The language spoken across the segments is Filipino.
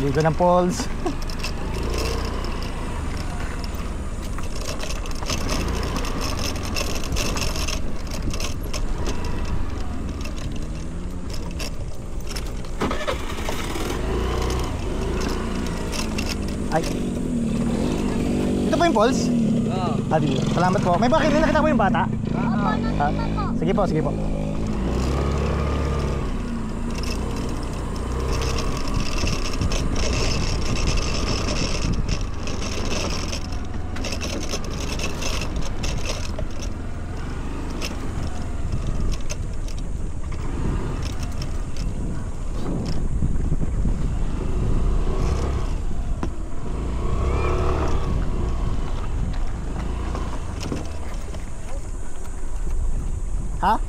Ligo ng falls. Ay. Ito po yung falls? Oo. Dito. Salamat po. May bakit nakita mo yung bata? Sige po, sige po. Ha?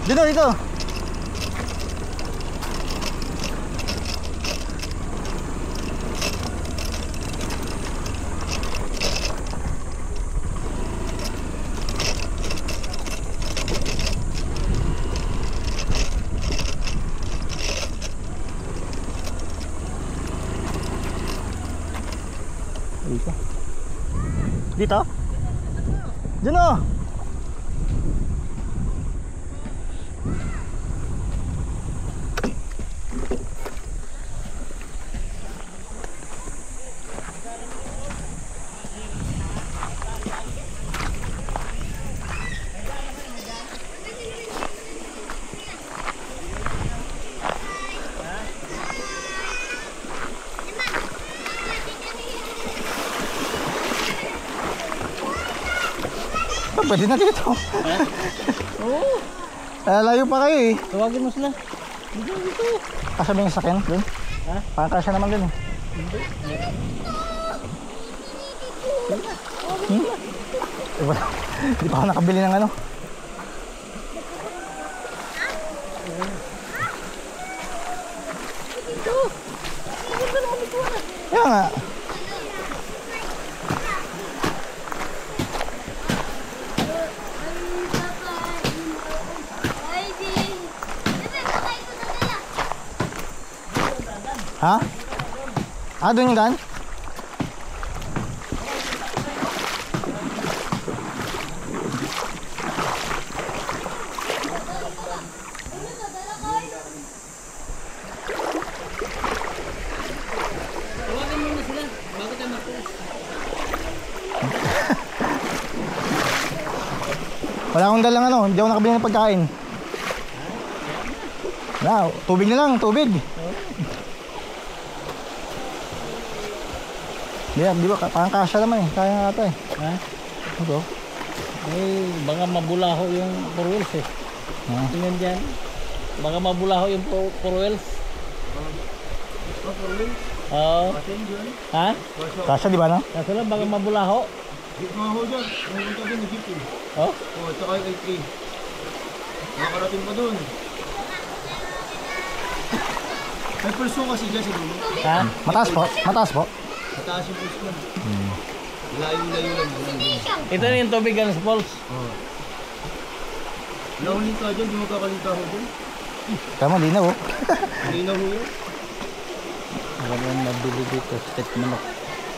Dito, dito. Dito? Diyan o! Pwede na dito. Oo. Layo pa kayo eh. Tawagin mo sila. Dito. Kasya ba yung sakyan dun? Ha? Parang kasya naman dun eh. Wala. Hindi pa ako nakabili ng ano. Kaya nga. Ha? Doon yung daan? Tawagin mo na sila. Bago tayo mag-post. Wala akong dalang ano, hindi ako nakabili ng pagkain. Tubig na lang, tubig. Di ba? Parang kasya naman eh. Kaya nga ata eh. Ha? Ito. Ay, baka mabulaho yung four wheels eh. Tingnan dyan. Baka mabulaho yung four wheels. Oo. Ha? Kasya di ba no? Kaso lang baka mabulaho. Jeep mga ho dyan. Pumunta din yung jeep eh. Oh? Oo, tsaka yung LK. Nakakarating pa dun. May pulso kasi dyan sa dulo. Ha? Mataas po? Mataas po? Mataas yung pulso lang. Layo-layo lang. Ito na yung tubig ng falls. Oo. Nauling ka dyan, di mo kakalinta ho dyan. Tama, di na po. Hindi na ho yun. Wala nang mabili dito. Stet manok.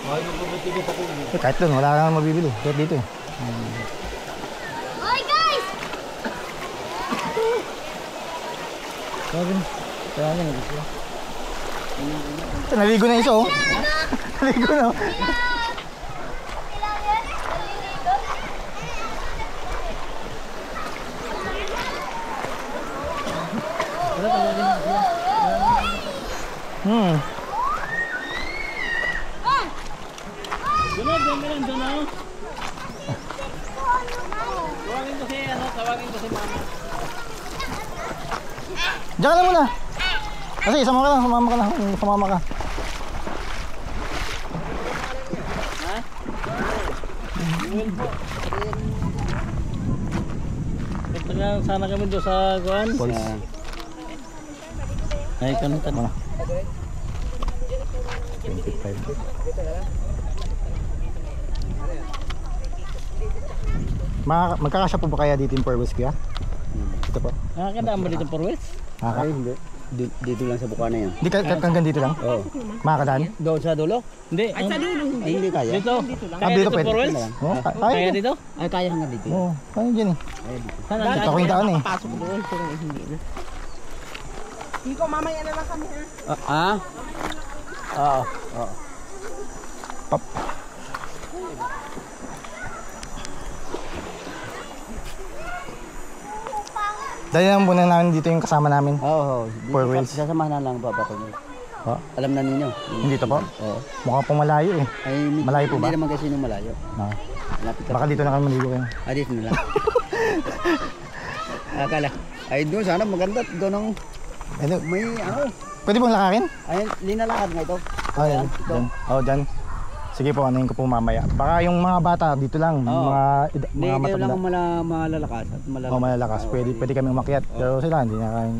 Mahal ng pagkatigas ako. Kahit doon, wala kang mabibili. Kahit dito eh. Hoy guys! Tawagin na gusto. Naligo na isa oh. Naligo na oh. Doon na. Tawagin ko si mama. Diyan ka lang muna. Kasi sumama ka na. Sumama ka. Ha? Punta nga sana kami doon sa kuan. Ay, kantan mo. 25. Magkakasya po ba kaya dito yung 4 wheels kuya? Ito po. Nakakadaan ba dito four wheels? Makaka hindi. Dito lang sa Bukana yan. Hindi hanggang dito lang? Oo. Makakadaan? Doon sa dulo? Hindi. Ay, sa dulo. Ay, hindi kaya. Dito. Ah, Kaya dito dito pwede. four wheels? Oo, Kaya kaya. dito? Ay, kaya hanggang dito. Oo, kaya dyan eh. Saan ang Ito ko yung daan eh. Pasok doon, pero hindi na. Nico, mamaya na lang kami ha. Ah? Oo. Oo. Pap. Dali lang muna namin dito yung kasama namin. Oo. Four wheels. Sasamahan na lang papa ko. Oh, Alam na ninyo. dito po? Oo. Mukhang po malayo eh. Ay, Malayo po ba? Hindi naman kasi nung malayo. Ah, Lapit ka. baka dito na kami maligo kayo. Ah, dito na lang. Akala. Ay, doon sana maganda. Doon ang Ano, may ano. pwede pong lakarin? Ay, linalakad nga ito. Ah, yan. Dyan. Oh, dyan. Sige po, anuhin ko po mamaya. Baka yung mga bata dito lang, Oo. mga Hindi, kayo lang matanda. ang malalakas at malalakas. Oh, malalakas. Pwede kami umakyat. Pero sila hindi na kaya.